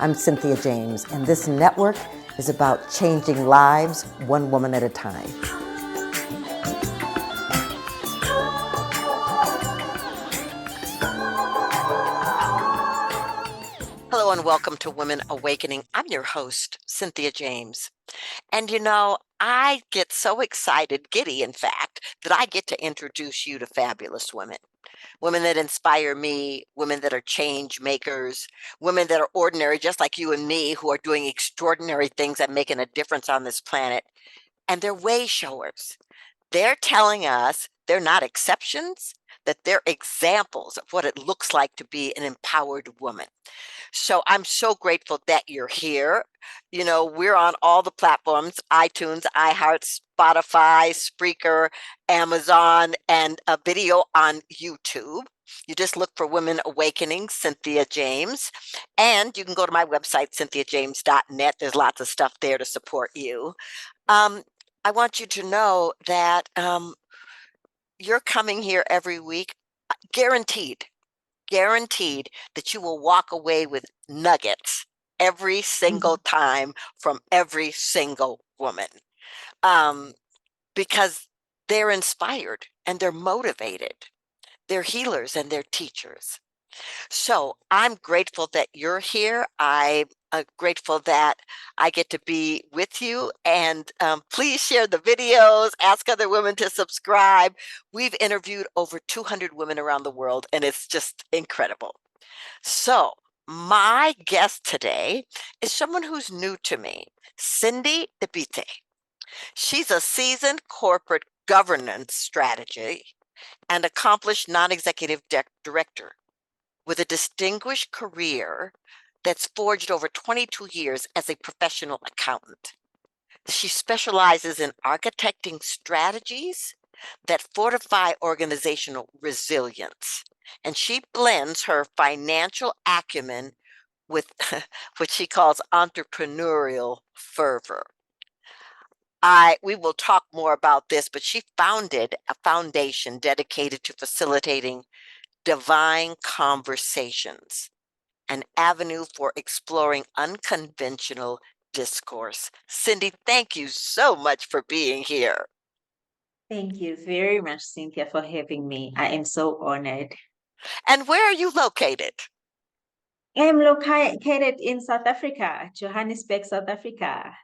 I'm Cynthia James, and this network is about changing lives one woman at a time. Hello and welcome to Women Awakening. I'm your host, Cynthia James. And I get so excited, giddy, in fact, that I get to introduce you to fabulous women. Women that inspire me, women that are change makers, women that are ordinary, just like you and me, who are doing extraordinary things and making a difference on this planet. And they're way showers. They're telling us they're not exceptions, that they're examples of what it looks like to be an empowered woman. So I'm so grateful that you're here. We're on all the platforms: iTunes, iHeart, Spotify, Spreaker, Amazon, and a video on YouTube. You just look for Women Awakening, Cynthia James. And you can go to my website, cynthiajames.net. There's lots of stuff there to support you. I want you to know that you're coming here every week, guaranteed that you will walk away with nuggets every single time from every single woman, because they're inspired and they're motivated. They're healers and they're teachers. So I'm grateful that you're here. I'm grateful that I get to be with you. And please share the videos, ask other women to subscribe. We've interviewed over 200 women around the world, and it's just incredible. So my guest today is someone who's new to me, Cindy Dibete. She's a seasoned corporate governance strategy and accomplished non-executive director with a distinguished career that's forged over 22 years as a professional accountant. She specializes in architecting strategies that fortify organizational resilience. And she blends her financial acumen with what she calls entrepreneurial fervor. We will talk more about this, but she founded a foundation dedicated to facilitating divine conversations, an avenue for exploring unconventional discourse. Cindy, thank you so much for being here. Thank you very much, Cynthia, for having me. I am so honored. And where are you located? I am located in South Africa, Johannesburg, South Africa.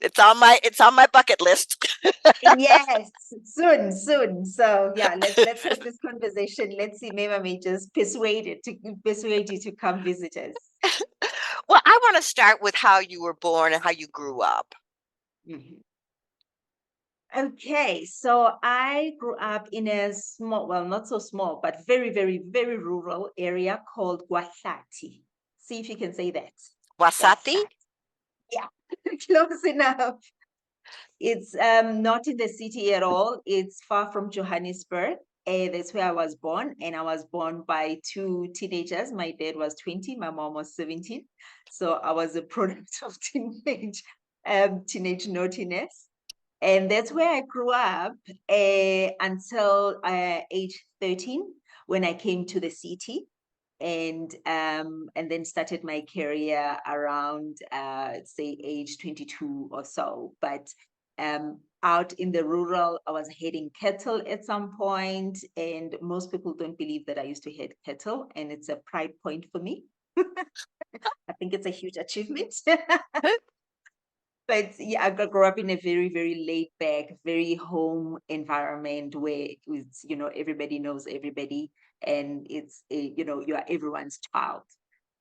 It's on my bucket list. Yes, soon. So yeah, let's have this conversation. Let's see, maybe I may just persuade you to come visit us. Well, I want to start with how you were born and how you grew up. Mhm. Okay, so I grew up in a small, well, not so small, but very rural area called Guahlati. See if you can say that. Wasati? Guahlati. Yeah, close enough. It's not in the city at all. It's far from Johannesburg. That's where I was born, and I was born by two teenagers. My dad was 20, my mom was 17. So I was a product of teenage naughtiness. And that's where I grew up until age 13 when I came to the city and then started my career around say age 22 or so. But out in the rural, I was heading cattle at some point, and most people don't believe that I used to head cattle, and it's a pride point for me. I think it's a huge achievement. But yeah, I grew up in a very laid back, very home environment where it's, everybody knows everybody, and you are everyone's child.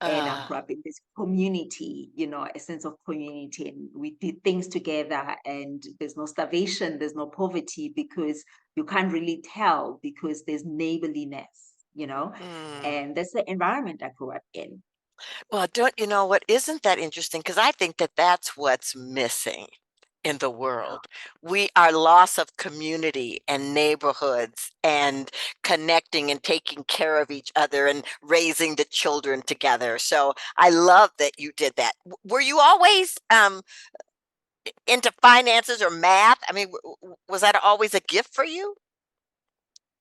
And I grew Uh, up in this community, a sense of community, and we did things together, and there's no starvation, there's no poverty, because you can't really tell because there's neighborliness. hmm. And that's the environment I grew up in. Well, don't you know what? Isn't that interesting? Because I think that that's what's missing in the world. Our loss of community and neighborhoods and connecting and taking care of each other and raising the children together. So I love that you did that. Were you always into finances or math? I mean, was that always a gift for you?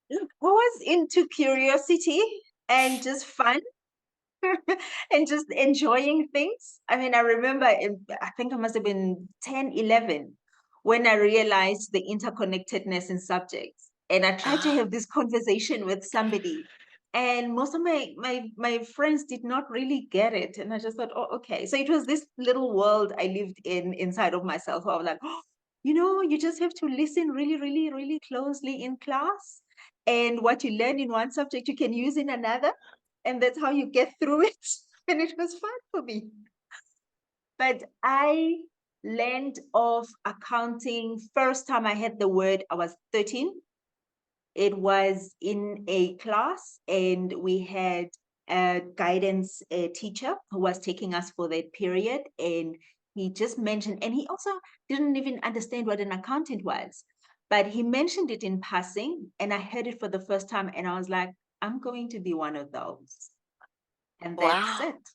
Look, I was into curiosity and just fun. and just enjoying things. I mean, I remember, I think I must have been 10, 11 when I realized the interconnectedness in subjects. And I tried to Ah, have this conversation with somebody. And most of my friends did not really get it. And I just thought, oh, okay. So it was this little world I lived in inside of myself. Where I was like, oh, you just have to listen really, really, really closely in class. And what you learn in one subject, you can use in another. And that's how you get through it. And it was fun for me. But I learned of accounting. First time I had the word, I was 13. It was in a class, and we had a guidance teacher who was taking us for that period. And he just mentioned, and he also didn't even understand what an accountant was, but he mentioned it in passing. And I heard it for the first time, and I was like, I'm going to be one of those. And that's wow. it.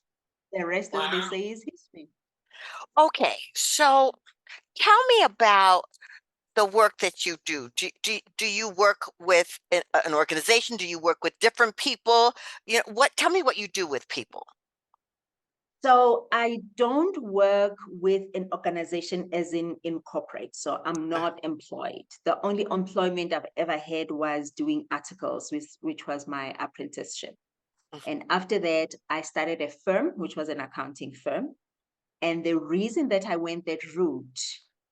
The rest, as they Wow. say, is history. Okay. So tell me about the work that you do. Do you work with an organization? Do you work with different people? Tell me what you do with people. So I don't work with an organization as in corporate. So I'm Uh, not employed. The only employment I've ever had was doing articles, which was my apprenticeship. mhm. And after that, I started a firm, which was an accounting firm. And the reason that I went that route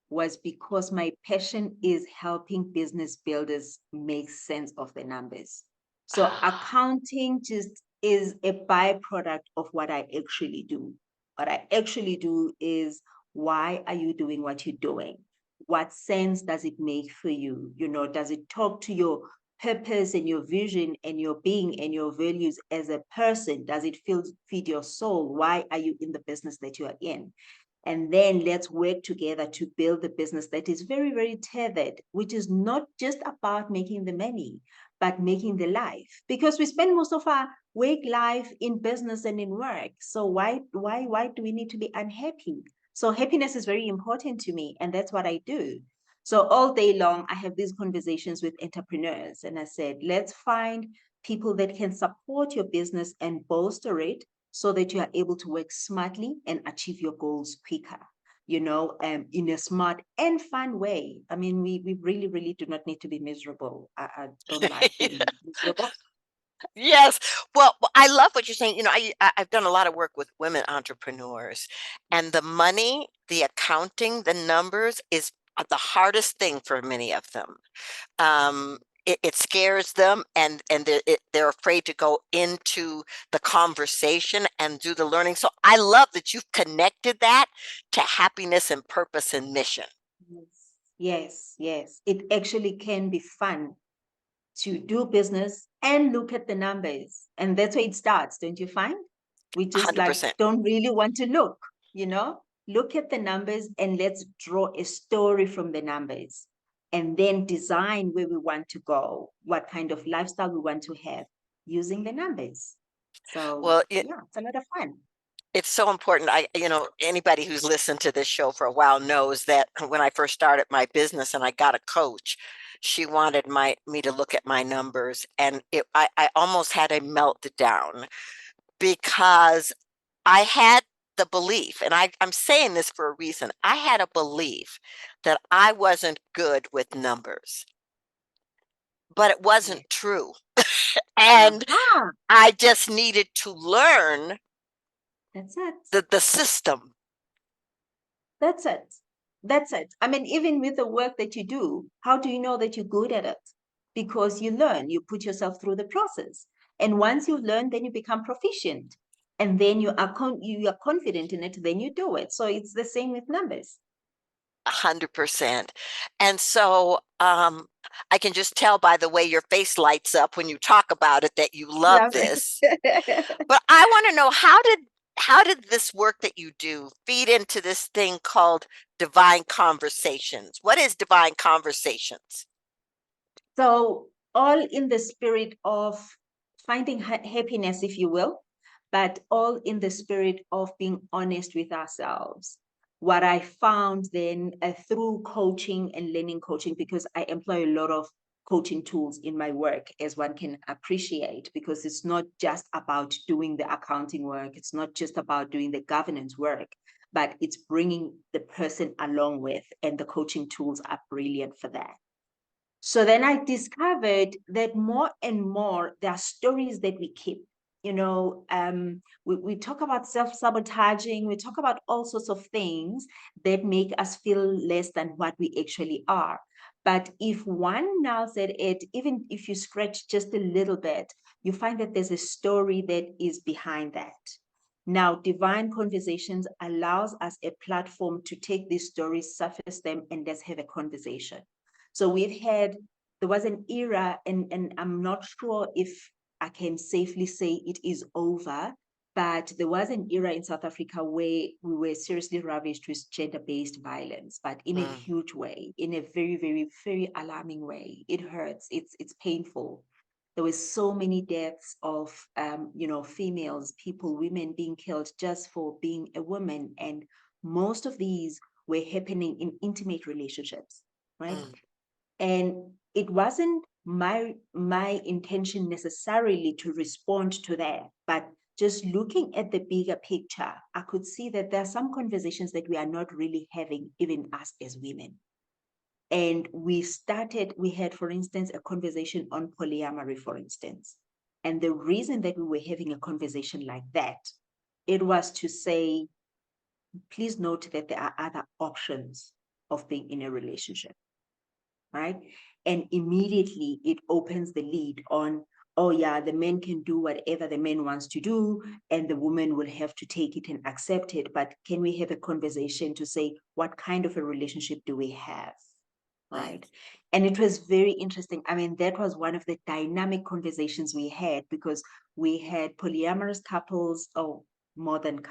was because my passion is helping business builders make sense of the numbers. So Ah, accounting just is a byproduct of what I actually do. What I actually do is, why are you doing what you're doing? What sense does it make for you? Does it talk to your purpose and your vision and your being and your values as a person? Does it feed your soul? Why are you in the business that you are in? And then let's work together to build a business that is very, very tethered, which is not just about making the money, but making the life. Because we spend most of our work life in business and in work. So why do we need to be unhappy? So happiness is very important to me, and that's what I do. So all day long, I have these conversations with entrepreneurs, and I said, let's find people that can support your business and bolster it so that you are able to work smartly and achieve your goals quicker, in a smart and fun way. I mean, we really, really do not need to be miserable. I don't like being miserable. yes. Well, I love what you're saying. I've done a lot of work with women entrepreneurs, and the money, the accounting, the numbers is the hardest thing for many of them. It scares them, and they're afraid to go into the conversation and do the learning. So I love that you've connected that to happiness and purpose and mission. Yes, yes, yes. It actually can be fun to do business and look at the numbers. And that's where it starts, don't you find? We just like 100%. don't really want to look at the numbers and let's draw a story from the numbers and then design where we want to go, what kind of lifestyle we want to have using the numbers. So Well, yeah, it's a lot of fun. it's so important. Anybody who's listened to this show for a while knows that when I first started my business and I got a coach, she wanted me to look at my numbers, and I almost had a meltdown because I had the belief, and I'm saying this for a reason. I had a belief that I wasn't good with numbers, but it Yeah. wasn't true. And Uh-huh. I just needed to learn That's it. the system. That's it. That's it. I mean, even with the work that you do, how do you know that you're good at it? Because you learn, you put yourself through the process. And once you've learned, then you become proficient. And then you are confident in it, then you do it. So it's the same with numbers. 100%. And so I can just tell by the way your face lights up when you talk about it that you love Love this. it. But I want to know, how did this work that you do feed into this thing called divine conversations? What is divine conversations? So, all in the spirit of finding happiness, if you will, but all in the spirit of being honest with ourselves. What I found then through coaching and learning coaching, because I employ a lot of coaching tools in my work, as one can appreciate, because it's not just about doing the accounting work. It's not just about doing the governance work, but it's bringing the person along with, and the coaching tools are brilliant for that. So then I discovered that more and more there are stories that we keep. We talk about self-sabotaging, we talk about all sorts of things that make us feel less than what we actually are. But if one now said it, even if you stretch just a little bit, you find that there's a story that is behind that. Now, Divine Conversations allows us a platform to take these stories, surface them, and let's have a conversation. So there was an era, and I'm not sure if I can safely say it is over, but there was an era in South Africa where we were seriously ravaged with gender-based violence, but in a huge way, in a very, very, very alarming way. It hurts, it's painful. There were so many deaths of, females, women being killed just for being a woman. And most of these were happening in intimate relationships, right? And it wasn't my intention necessarily to respond to that, but just looking at the bigger picture, I could see that there are some conversations that we are not really having, even us as women. And we had, for instance, a conversation on polyamory, for instance. And the reason that we were having a conversation like that, it was to say, please note that there are other options of being in a relationship, right? And immediately it opens the lead on, oh yeah, the man can do whatever the man wants to do, and the woman will have to take it and accept it. But can we have a conversation to say, what kind of a relationship do we have? Right. And it was very interesting. I mean, that was one of the dynamic conversations we had, because we had polyamorous couples, or more than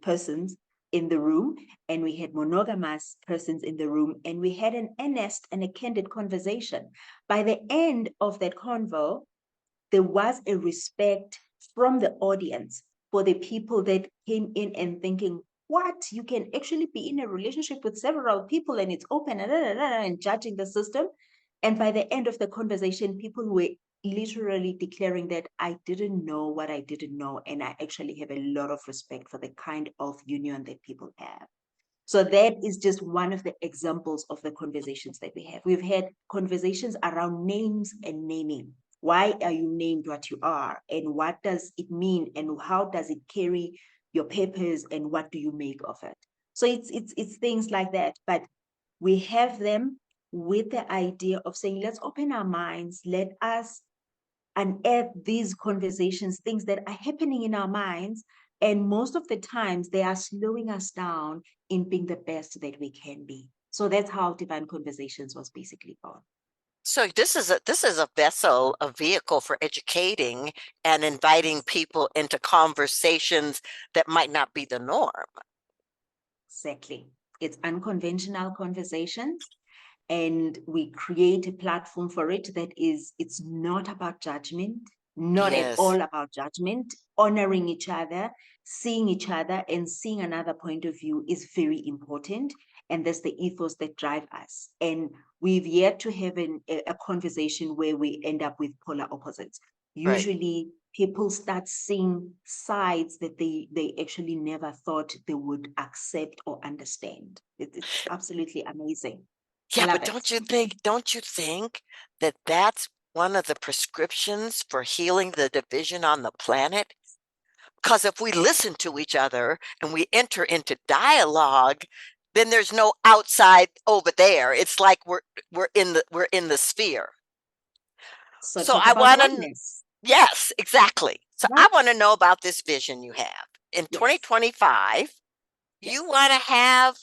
persons in the room, and we had monogamous persons in the room, and we had an honest and a candid conversation. By the end of that convo, there was a respect from the audience for the people that came in and thinking, what, you can actually be in a relationship with several people and it's open, and judging the system. And by the end of the conversation, people were literally declaring that I didn't know what I didn't know, and I actually have a lot of respect for the kind of union that people have. So that is just one of the examples of the conversations that we have. We've had conversations around names and naming. Why are you named what you are? And what does it mean? And how does it carry your purpose? And what do you make of it? So it's things like that. But we have them with the idea of saying, let's open our minds, let us unearth these conversations, things that are happening in our minds. And most of the times they are slowing us down in being the best that we can be. So that's how Divine Conversations was basically born. So this is a vessel, a vehicle for educating and inviting people into conversations that might not be the norm. Exactly. It's unconventional conversations, and we create a platform for it it's not about judgment, not at all about judgment. Honoring each other, seeing each other, and seeing another point of view is very important. And that's the ethos that drive us. And we've yet to have a conversation where we end up with polar opposites. Usually people start seeing sides that they actually never thought they would accept or understand. It's absolutely amazing. Yeah, but Love don't you think that that's one of the prescriptions for healing the division on the planet? Because if we listen to each other and we enter into dialogue, then there's no outside over there. It's like we're in the sphere. So So talk I about want to, oneness. yes, exactly. So Right? I want to know about this vision you have. In Yes. 2025, Yes. you want to have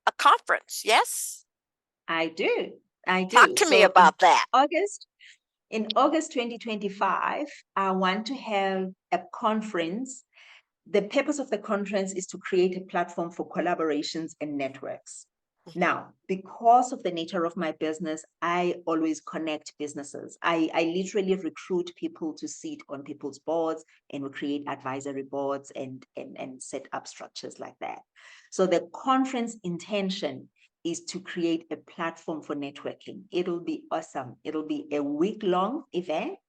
a conference, yes? I do. I Talk do. to me So about that. In August 2025, I want to have a conference. The purpose of the conference is to create a platform for collaborations and networks. Now, because of the nature of my business, I always connect businesses. I literally recruit people to sit on people's boards, and we create advisory boards and set up structures like that. So the conference intention is to create a platform for networking. It'll be awesome. It'll be a week-long event.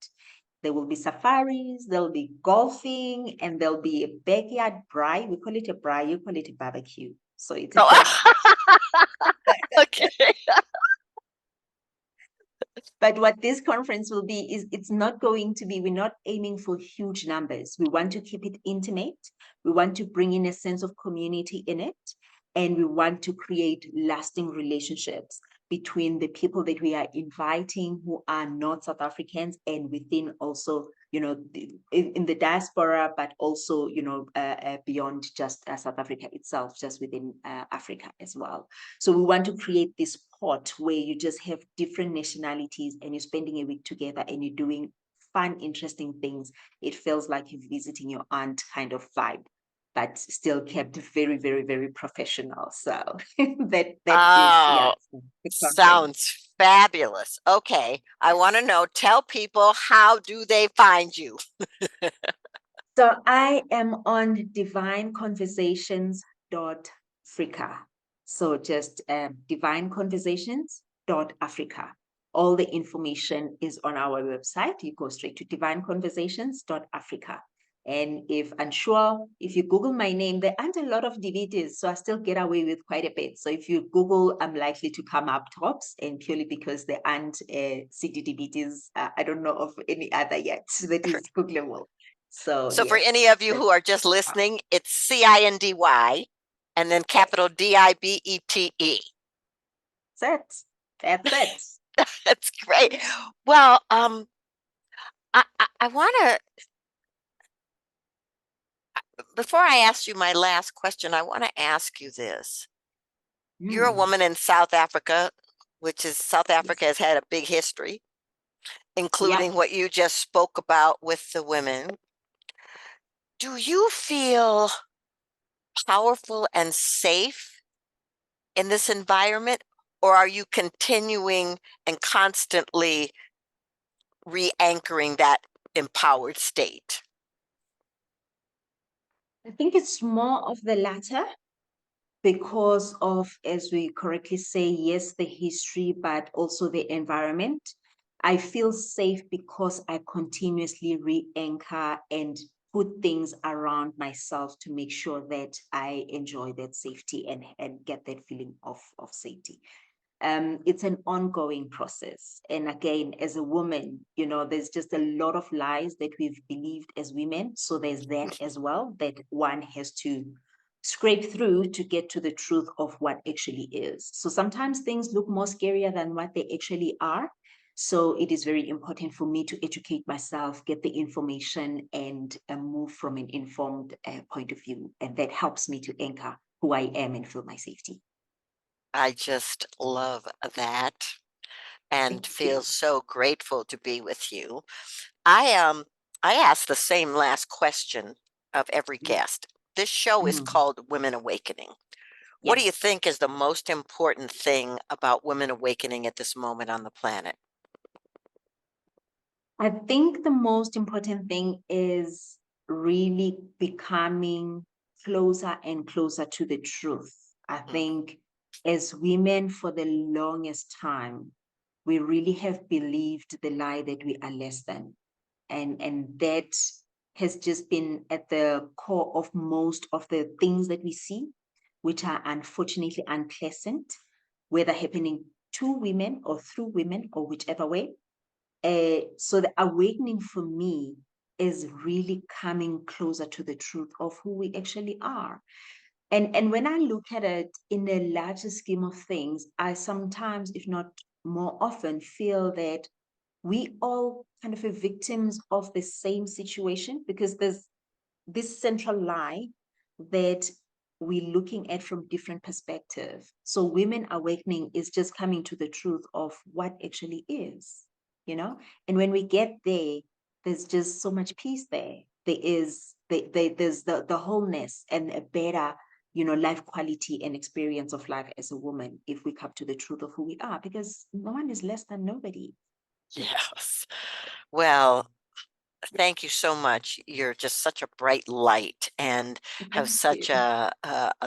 There will be safaris, there'll be golfing, and there'll be a backyard braai. We call it a braai, you call it a barbecue. So it's a Oh, okay. But what this conference will be is it's not going to be, we're not aiming for huge numbers. We want to keep it intimate. We want to bring in a sense of community in it. And we want to create lasting relationships between the people that we are inviting who are not South Africans, and within also, in the diaspora, but also, beyond just South Africa itself, just within Africa as well. So we want to create this pot where you just have different nationalities and you're spending a week together and you're doing fun, interesting things. It feels like you're visiting your aunt kind of vibe, but still kept very, very, very professional. So that is, yeah, Oh, the conference. sounds fabulous. Okay, I want to know, tell people, how do they find you? So I am on divineconversations.africa. So just divineconversations.africa. All the information is on our website. You go straight to divineconversations.africa. And if unsure, if you Google my name, there aren't a lot of Dibetes, so I still get away with quite a bit. So if you Google, I'm likely to come up tops, and purely because there aren't CD Dibetes, I don't know of any other yet that is Googleable. So for yes, any of you who are just listening, it's CINDY and then capital DIBETE. That's it. That's great. Well, I want to, before I ask you my last question, I want to ask you this. You're a woman in South Africa, which is South Africa has had a big history, including what you just spoke about with the women. Do you feel powerful and safe in this environment, or are you continuing and constantly re-anchoring that empowered state? I think it's more of the latter, because of, as we correctly say, yes, the history, but also the environment. I feel safe because I continuously re-anchor and put things around myself to make sure that I enjoy that safety and get that feeling of safety. It's an ongoing process. And again, as a woman, there's just a lot of lies that we've believed as women. So there's that as well, that one has to scrape through to get to the truth of what actually is. So sometimes things look more scarier than what they actually are. So it is very important for me to educate myself, get the information, and move from an informed point of view. And that helps me to anchor who I am and feel my safety. I just love that and feel so grateful to be with you. I ask the same last question of every guest. This show is called Women Awakening. What do you think is the most important thing about women awakening at this moment on the planet? I think the most important thing is really becoming closer and closer to the truth. I think as women, for the longest time, we really have believed the lie that we are less than. And that has just been at the core of most of the things that we see, which are unfortunately unpleasant, whether happening to women or through women or whichever way. So the awakening for me is really coming closer to the truth of who we actually are. And when I look at it in a larger scheme of things, I sometimes, if not more often, feel that we all kind of are victims of the same situation, because there's this central lie that we're looking at from different perspectives. So women awakening is just coming to the truth of what actually is, and when we get there, there's just so much peace there. There's the wholeness and a better life quality and experience of life as a woman, if we come to the truth of who we are, because no one is less than nobody. Yes. Well, Thank you so much. You're just such a bright light and have Thank such you. a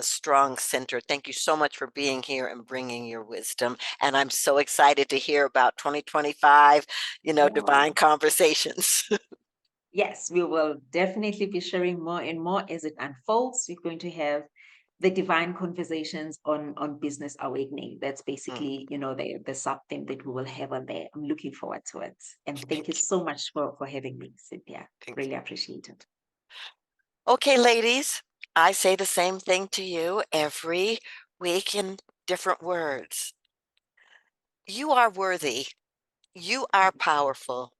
strong center. Thank you so much for being here and bringing your wisdom. And I'm so excited to hear about 2025, divine Yeah. conversations. Yes, we will definitely be sharing more and more as it unfolds. We're going to have the divine conversations on business awakening. That's Mm, basically, the sub theme that we will have on there. I'm looking forward to it. And thank you so much for having me, Cynthia. thank Really you. appreciate it. Okay, ladies, I say the same thing to you every week in different words. You are worthy. You are powerful.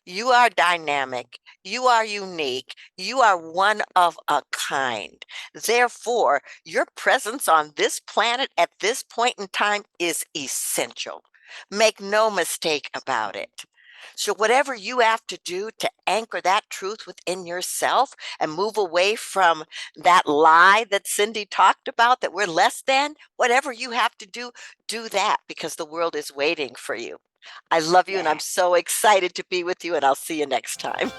You are dynamic. You are unique. You are one of a kind. Therefore, your presence on this planet at this point in time is essential. Make no mistake about it. So, whatever you have to do to anchor that truth within yourself and move away from that lie that Cindy talked about that we're less than, whatever you have to do that because the world is waiting for you. I love you and I'm Yeah. so excited to be with you, and I'll see you next time.